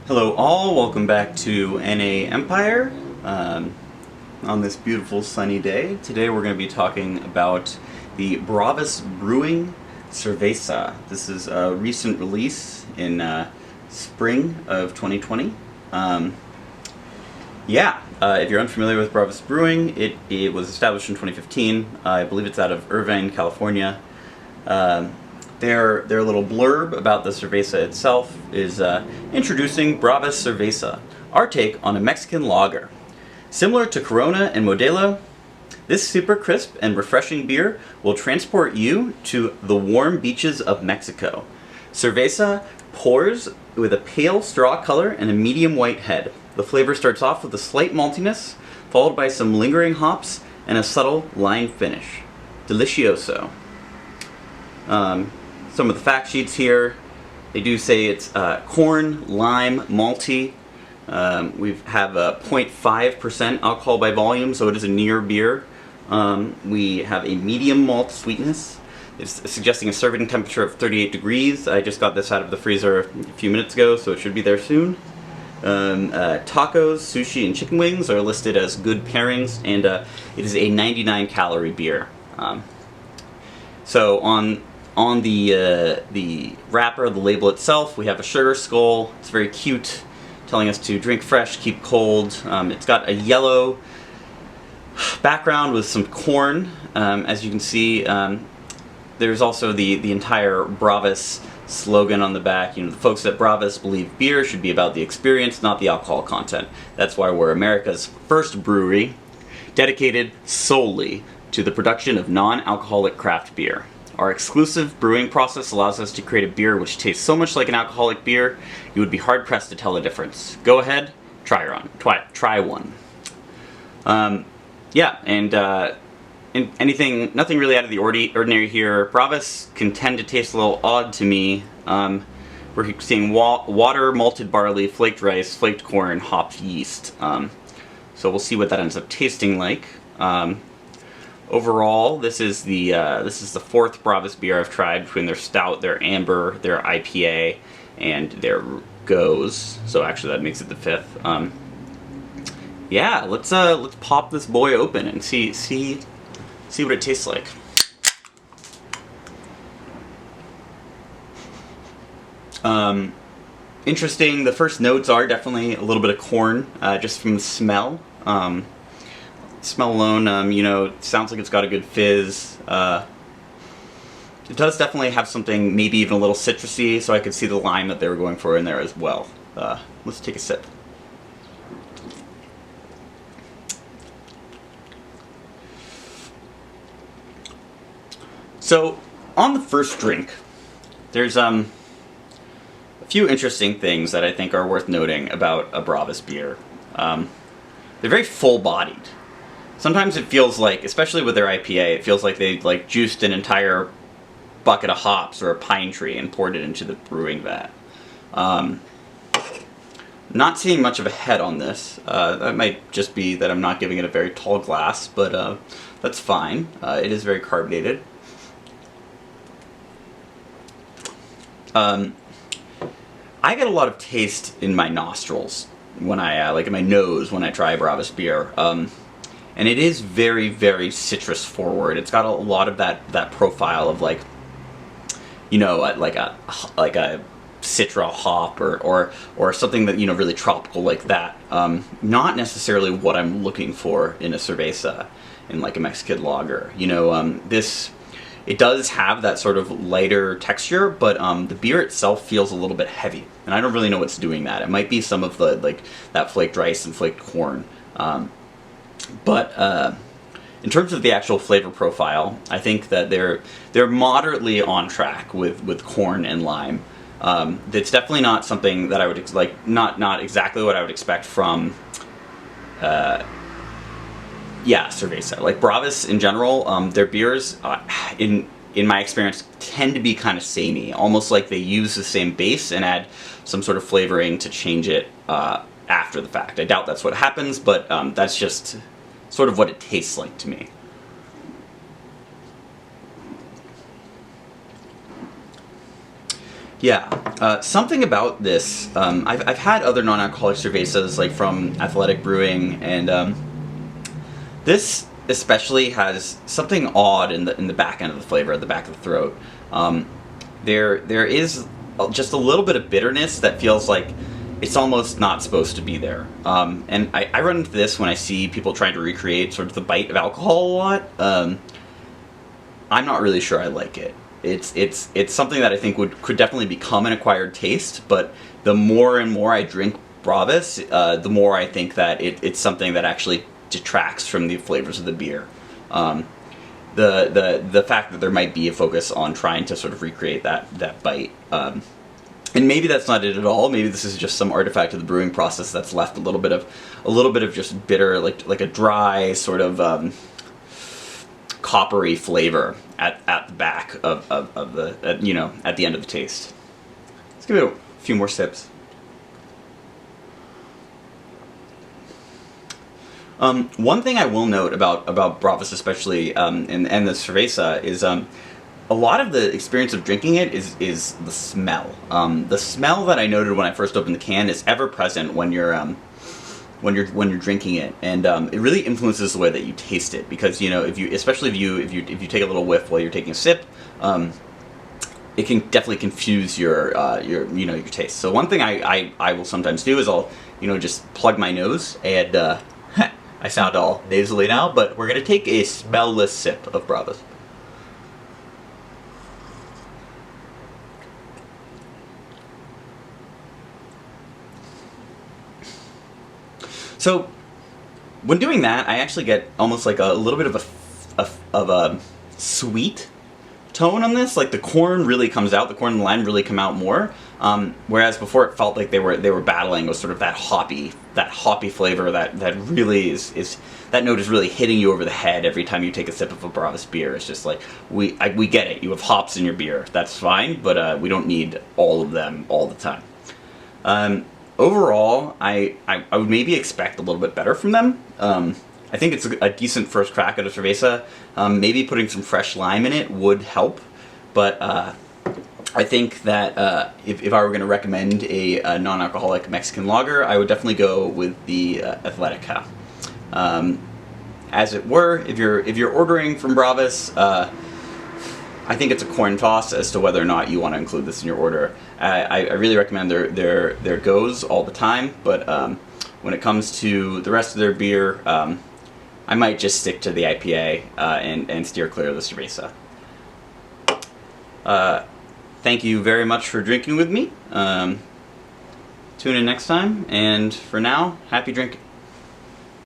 Hello all, welcome back to NA Empire on this beautiful sunny day. Today we're going to be talking about the Bravus Brewing Cerveza. This is a recent release in spring of 2020. If you're unfamiliar with Bravus Brewing, it was established in 2015. I believe it's out of Irvine, California. Their little blurb about the cerveza itself is introducing Bravus Cerveza, our take on a Mexican lager. Similar to Corona and Modelo, this super crisp and refreshing beer will transport you to the warm beaches of Mexico. Cerveza pours with a pale straw color and a medium white head. The flavor starts off with a slight maltiness, followed by some lingering hops and a subtle lime finish. Delicioso. Some of the fact sheets here, they do say it's corn, lime, malty. We have a 0.5% alcohol by volume, so it is a near beer. We have a medium malt sweetness. It's suggesting a serving temperature of 38 degrees. I just got this out of the freezer a few minutes ago, so it should be there soon. Tacos, sushi, and chicken wings are listed as good pairings, and it is a 99 calorie beer. So on the wrapper, the label itself, we have a sugar skull. It's very cute, telling us to drink fresh, keep cold. It's got a yellow background with some corn, as you can see. There's also the entire Bravus slogan on the back. You know, the folks at Bravus believe beer should be about the experience, not the alcohol content. That's why we're America's first brewery dedicated solely to the production of non-alcoholic craft beer. Our exclusive brewing process allows us to create a beer which tastes so much like an alcoholic beer, you would be hard-pressed to tell the difference. Go ahead, try one. Nothing really out of the ordinary here. Bravus can tend to taste a little odd to me. We're seeing water, malted barley, flaked rice, flaked corn, hopped yeast. So we'll see what that ends up tasting like. Overall, this is the fourth Bravus beer I've tried between their stout, their amber, their IPA, and their goes. So actually, that makes it the fifth. Let's pop this boy open and see what it tastes like. Interesting. The first notes are definitely a little bit of corn, just from the smell. Smell alone, it sounds like it's got a good fizz. It does definitely have something, maybe even a little citrusy, so I could see the lime that they were going for in there as well. Let's take a sip. So, on the first drink, there's a few interesting things that I think are worth noting about a Bravus beer. They're very full-bodied. Sometimes it feels like, especially with their IPA, it feels like they juiced an entire bucket of hops or a pine tree and poured it into the brewing vat. Not seeing much of a head on this. That might just be that I'm not giving it a very tall glass, but that's fine. It is very carbonated. I get a lot of taste in my nostrils when I, in my nose when I try Bravus beer. And it is very, very citrus forward. It's got a lot of that profile of like a citra hop or something that, really tropical like that. Not necessarily what I'm looking for in a cerveza, in like a Mexican lager. It does have that sort of lighter texture, but the beer itself feels a little bit heavy, and I don't really know what's doing that. It might be some of the that flaked rice and flaked corn. But in terms of the actual flavor profile, I think that they're moderately on track with corn and lime. It's definitely not something that I would not exactly what I would expect from cerveza. Like Bravus in general, their beers in my experience tend to be kind of samey, almost like they use the same base and add some sort of flavoring to change it after the fact. I doubt that's what happens, but that's just sort of what it tastes like to me. Yeah, something about this. I've had other non-alcoholic cervezas like from Athletic Brewing, and this especially has something odd in the back end of the flavor, at the back of the throat. There is just a little bit of bitterness that feels like it's almost not supposed to be there. And I run into this when I see people trying to recreate sort of the bite of alcohol a lot. I'm not really sure I like it. It's something that I think could definitely become an acquired taste, but the more and more I drink Bravus, the more I think that it's something that actually detracts from the flavors of the beer. The fact that there might be a focus on trying to sort of recreate that bite. And maybe that's not it at all. Maybe this is just some artifact of the brewing process that's left a little bit of just bitter, like a dry sort of coppery flavor at the back of the at the end of the taste. Let's give it a few more sips. One thing I will note about Bravus, especially and the Cerveza, is a lot of the experience of drinking it is the smell. The smell that I noted when I first opened the can is ever present when you're drinking it, and it really influences the way that you taste it, because especially if you take a little whiff while you're taking a sip, it can definitely confuse your taste. So one thing I will sometimes do is I'll just plug my nose, and I sound all nasally now, but we're gonna take a smellless sip of Bravus. So, when doing that, I actually get almost like a little bit of a sweet tone on this. Like the corn really comes out, the corn and the lime really come out more. Whereas before it felt like they were battling with sort of that hoppy flavor that really is that note is really hitting you over the head every time you take a sip of a Bravus beer. It's just like we get it. You have hops in your beer, that's fine, but we don't need all of them all the time. Overall, I would maybe expect a little bit better from them. I think it's a decent first crack at a Cerveza. Maybe putting some fresh lime in it would help, but I think that if I were going to recommend a non-alcoholic Mexican lager, I would definitely go with the Atletica. As it were, if you're ordering from Bravus, I think it's a coin toss as to whether or not you want to include this in your order. I really recommend their goes all the time, but when it comes to the rest of their beer, I might just stick to the IPA and steer clear of the Cerveza. Thank you very much for drinking with me. Tune in next time, and for now, happy drinking.